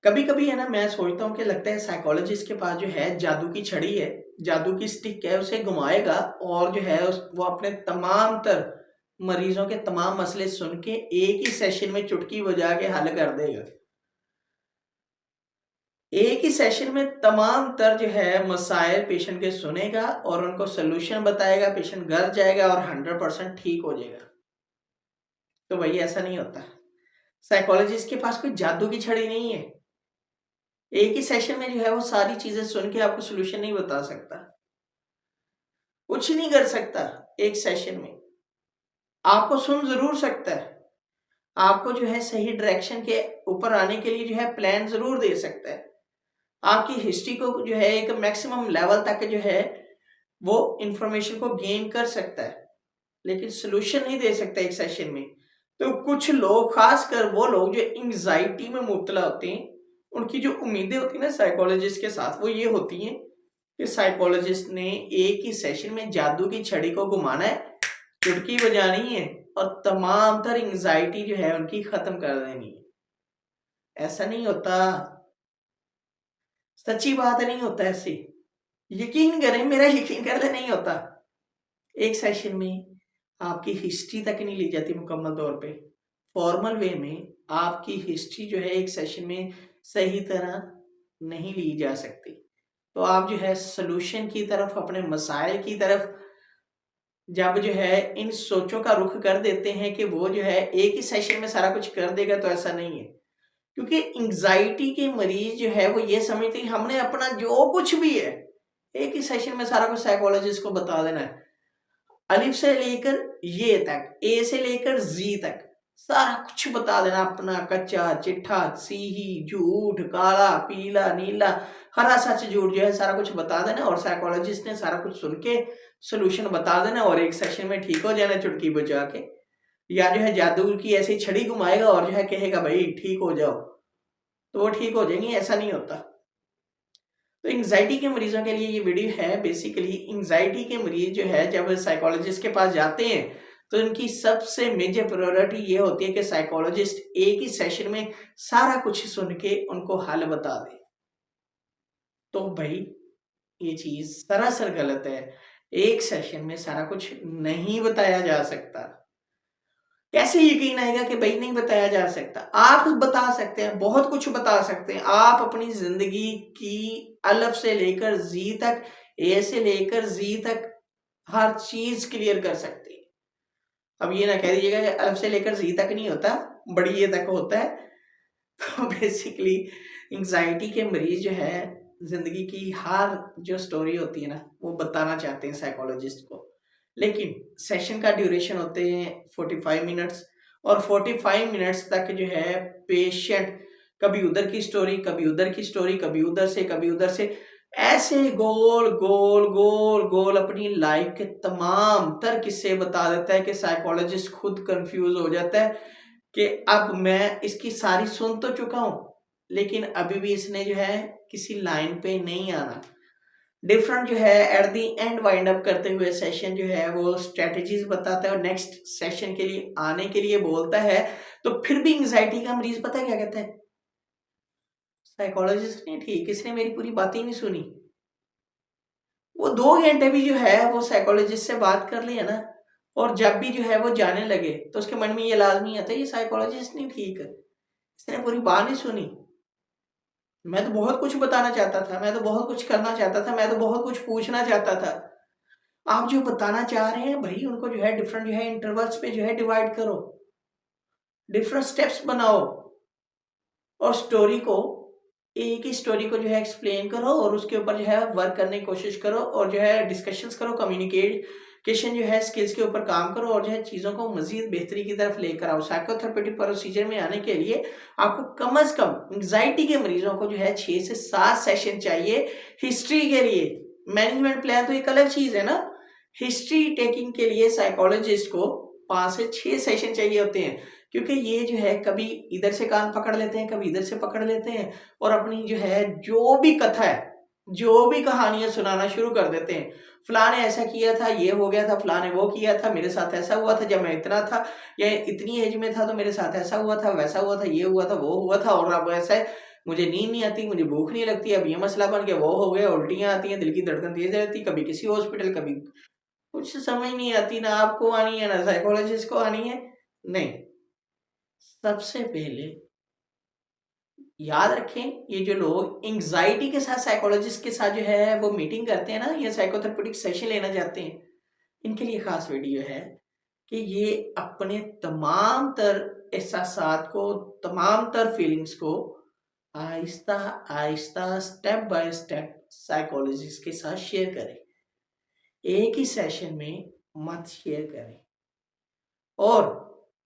कभी कभी है ना, मैं सोचता हूँ कि लगता है साइकोलॉजिस्ट के पास जो है जादू की छड़ी है, जादू की स्टिक है, उसे घुमाएगा और जो है वो अपने तमाम तर मरीजों के तमाम मसले सुन के एक ही सेशन में चुटकी बजा के हल कर देगा। एक ही सेशन में तमाम तर जो है मसाइल पेशेंट के सुनेगा और उनको सोल्यूशन बताएगा, पेशेंट घर जाएगा और 100% ठीक हो जाएगा। तो भाई ऐसा नहीं होता। साइकोलॉजिस्ट के पास कोई जादू की छड़ी नहीं है। एक ही सेशन में जो है वो सारी चीजें सुन के आपको सोल्यूशन नहीं बता सकता, कुछ नहीं कर सकता। एक सेशन में आपको सुन जरूर सकता है, आपको जो है सही डायरेक्शन के ऊपर आने के लिए जो है प्लान जरूर दे सकता है, आपकी हिस्ट्री को जो है एक मैक्सिमम लेवल तक जो है वो इंफॉर्मेशन को गेन कर सकता है, लेकिन सोल्यूशन नहीं दे सकता एक सेशन में। तो कुछ लोग, खासकर वो लोग जो एंग्जाइटी में मुब्तला होते हैं, उनकी जो उम्मीदें होती है ना साइकोलॉजिस्ट के साथ, वो ये होती हैं कि साइकोलॉजिस्ट ने एक ही सेशन में जादू की छड़ी को घुमाना है, चुटकी बजानी है और तमाम तर एंग्जाइटी जो है उनकी खत्म कर देनी है। ऐसा नहीं होता, सच्ची बात नहीं होता ऐसे। यकीन करें, मेरा यकीन कर ले, नहीं होता। एक सेशन में आपकी हिस्ट्री तक नहीं ली जाती मुकम्मल तौर पे। फॉर्मल वे में आपकी हिस्ट्री जो है एक सेशन में सही तरह नहीं ली जा सकती। तो आप जो है सोल्यूशन की तरफ, अपने मसाइल की तरफ जब जो है इन सोचों का रुख कर देते हैं कि वो जो है एक ही सेशन में सारा कुछ कर देगा, तो ऐसा नहीं है। क्योंकि एंग्जाइटी के मरीज जो है वो ये समझते हैं हमने अपना जो कुछ भी है एक ही सेशन में सारा कुछ साइकोलॉजिस्ट को बता देना है। अलिफ से लेकर ये तक, ए से लेकर जी तक सारा कुछ बता देना, अपना कच्चा चिट्ठा, सीही, झूठ, काला, पीला, नीला, हरा, सच, झूठ जो है सारा कुछ बता देना और साइकोलॉजिस्ट ने सारा कुछ सुन के सोल्यूशन बता देना और एक सेशन में ठीक हो जाना चुटकी बजा के। या जो है जादू की ऐसी छड़ी घुमाएगा और जो है कहेगा भाई ठीक हो जाओ, तो वो ठीक हो जाएंगे। ऐसा नहीं होता। तो एंग्जाइटी के मरीजों के लिए ये वीडियो है। बेसिकली एंग्जाइटी के मरीज जो है जब साइकोलॉजिस्ट के पास जाते हैं तो इनकी सबसे मेजर प्रायोरिटी ये होती है कि साइकोलॉजिस्ट एक ही सेशन में सारा कुछ सुन के उनको हल बता दे। तो भाई ये चीज सरासर गलत है। एक सेशन में सारा कुछ नहीं बताया जा सकता। कैसे यकीन आएगा कि भाई नहीं बताया जा सकता? आप बता सकते हैं, बहुत कुछ बता सकते हैं। आप अपनी जिंदगी की अलफ से लेकर जी तक, ए से लेकर जी तक हर चीज क्लियर कर सकते हैं। अब ये ना कह दीजिएगा कि अलफ से लेकर जी तक नहीं होता, बड़ी ए तक होता है। तो बेसिकली एंग्जाइटी के मरीज जो है जिंदगी की हर जो स्टोरी होती है ना वो बताना चाहते हैं साइकोलॉजिस्ट को, लेकिन सेशन का ड्यूरेशन होते हैं 45 मिनट्स और 45 मिनट्स तक जो है पेशेंट कभी उधर की स्टोरी, कभी उधर की स्टोरी, कभी उधर से, कभी उधर से, ऐसे गोल गोल गोल गोल अपनी लाइफ के तमाम तर किस्से बता देता है कि साइकोलॉजिस्ट खुद कंफ्यूज हो जाता है कि अब मैं इसकी सारी सुन तो चुका हूं, लेकिन अभी भी इसने जो है किसी लाइन पे नहीं आना। डिफरेंट जो है at the end wind up करते हुए सेशन जो है वो स्ट्रेटजीज बताता है और नेक्स्ट सेशन के लिए आने के लिए बोलता है। तो फिर भी एंग्जाइटी का मरीज पता है क्या कहता है? साइकोलॉजिस्ट ने ठीक, इसने मेरी पूरी बात ही नहीं सुनी। वो 2 घंटे भी जो है वो साइकोलॉजिस्ट से बात कर लिया ना, और जब भी जो है वो जाने लगे तो उसके मन में ये लाजमी आता है ये साइकोलॉजिस्ट नहीं ठीक है, इसने पूरी बात नहीं सुनी। मैं तो बहुत कुछ बताना चाहता था, मैं तो बहुत कुछ करना चाहता था, मैं तो बहुत कुछ पूछना चाहता था। आप जो बताना चाह रहे हैं भाई उनको जो है डिफरेंट जो है इंटरवल्स पे जो है डिवाइड करो, डिफरेंट स्टेप्स बनाओ और स्टोरी को, एक ही स्टोरी को जो है एक्सप्लेन करो और उसके ऊपर जो है वर्क करने की कोशिश करो और जो है डिस्कशंस करो, कम्युनिकेशन जो है स्किल्स के ऊपर काम करो और जो है चीज़ों को मजीद बेहतरी की तरफ लेकर आओ। साइकोथेरेपेटिक प्रोसीजर में आने के लिए आपको कम अज कम एंग्जाइटी के मरीजों को जो है 6 से 7 सेशन चाहिए हिस्ट्री के लिए। मैनेजमेंट प्लान तो एक अलग चीज़ है ना, हिस्ट्री टेकिंग के लिए साइकोलॉजिस्ट को 5 से 6 सेशन चाहिए होते हैं, क्योंकि ये जो है कभी इधर से कान पकड़ लेते हैं, कभी इधर से पकड़ लेते हैं और अपनी जो है जो भी कथा है, जो भी कहानियां सुनाना शुरू कर देते हैं। फलाने ऐसा किया था, ये हो गया था, फलाने वो किया था, मेरे साथ ऐसा हुआ था जब मैं इतना था या इतनी एज में था, तो मेरे साथ ऐसा हुआ था, वैसा हुआ था, ये हुआ था, वो हुआ था और अब ऐसा है। मुझे नींद नहीं आती, मुझे भूख नहीं लगती, अब ये मसला बन गया, वो हो गया, उल्टियाँ आती हैं, दिल की धड़कन तेज रहती, कभी किसी हॉस्पिटल, कभी कुछ समझ नहीं आती, ना आपको आनी है ना साइकोलॉजिस्ट को आनी है। नहीं, सबसे पहले याद रखें, ये जो लोग एंग्जाइटी के साथ साइकोलॉजिस्ट के साथ जो है वो मीटिंग करते हैं ना, या साइकोथेरेपेटिक सेशन लेना चाहते हैं, इनके लिए खास वीडियो है कि ये अपने तमाम तर एहसासात को, तमाम तर फीलिंग्स को Aahista Aahista step by step psychologist के साथ शेयर करें। एक ही सेशन में मत शेयर करें, और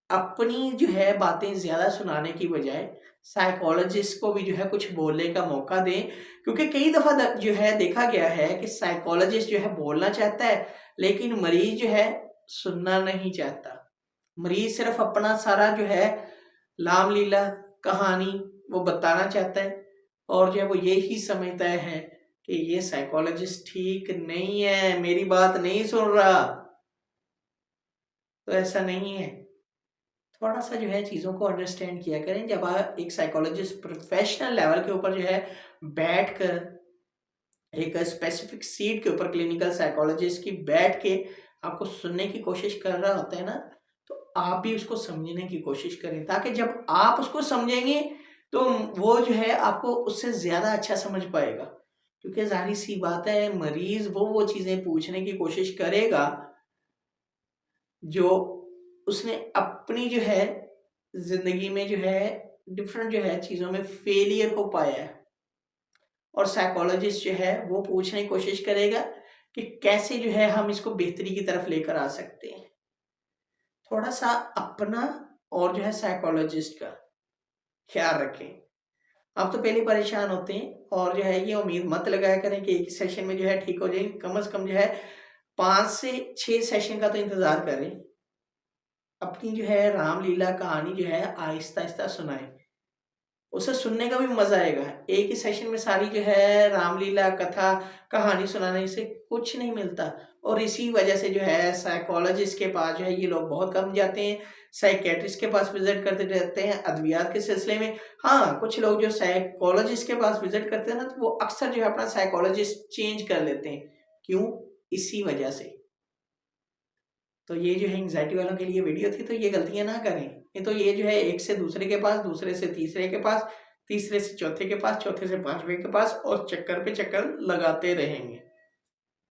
अपनी जो है बातें ज़्यादा सुनाने की बजाय साइकोलॉजिस्ट को भी जो है कुछ बोलने का मौका दें, क्योंकि कई दफ़ा जो है देखा गया है कि साइकोलॉजिस्ट जो है बोलना चाहता है, लेकिन मरीज़ जो है सुनना नहीं चाहता। मरीज़ सिर्फ अपना सारा जो है लाम-लीला कहानी वो बताना चाहता है, और जो है वो यही समझता है कि ये साइकोलॉजिस्ट ठीक नहीं है, मेरी बात नहीं सुन रहा। तो ऐसा नहीं है। थोड़ा सा जो है चीज़ों को अंडरस्टैंड किया करें। जब आप एक साइकोलॉजिस्ट प्रोफेशनल लेवल के ऊपर जो है बैठकर एक स्पेसिफिक सीट के ऊपर क्लिनिकल साइकोलॉजिस्ट की बैठ के आपको सुनने की कोशिश कर रहा होता है ना, तो आप भी उसको समझने की कोशिश करें, ताकि जब आप उसको समझेंगे तो वो जो है आपको उससे ज़्यादा अच्छा समझ पाएगा। क्योंकि ज़ाहिर सी बात है, मरीज़ वो चीज़ें पूछने की कोशिश करेगा जो उसने अपनी जो है ज़िंदगी में जो है डिफरेंट जो है चीज़ों में फेलियर को पाया है, और साइकोलॉजिस्ट जो है वो पूछने की कोशिश करेगा कि कैसे जो है हम इसको बेहतरी की तरफ लेकर आ सकते हैं। थोड़ा सा अपना और जो है साइकोलॉजिस्ट का ख्याल रखें। आप तो पहले परेशान होते हैं, और जो है ये उम्मीद मत लगाया करें कि एक ही सेशन में जो है ठीक हो जाएंगे। कम से कम जो है 5 से 6 सेशन का तो इंतज़ार करें। अपनी जो है रामलीला कहानी जो है आहिस्ता-आहिस्ता सुनाएँ। उसे सुनने का भी मज़ा आएगा। एक ही सेशन में सारी जो है रामलीला, कथा, कहानी सुनाने से कुछ नहीं मिलता, और इसी वजह से जो है साइकोलॉजिस्ट के पास जो है ये लोग बहुत कम जाते हैं। साइकियाट्रिस्ट के पास विज़िट करते रहते हैं अद्वियात के सिलसिले में। हाँ, कुछ लोग जो साइकोलॉजिस्ट के पास विज़िट करते हैं ना, तो वो अक्सर जो है अपना साइकोलॉजिस्ट चेंज कर लेते हैं। क्यों? इसी वजह से। तो ये जो है एंग्ज़ायटी वालों के लिए वीडियो थी, तो ये गलतियाँ ना करें। नहीं तो ये जो है एक से दूसरे के पास, दूसरे से तीसरे के पास, तीसरे से चौथे के पास, चौथे से पाँचवें के पास, और चक्कर पे चक्कर लगाते रहेंगे।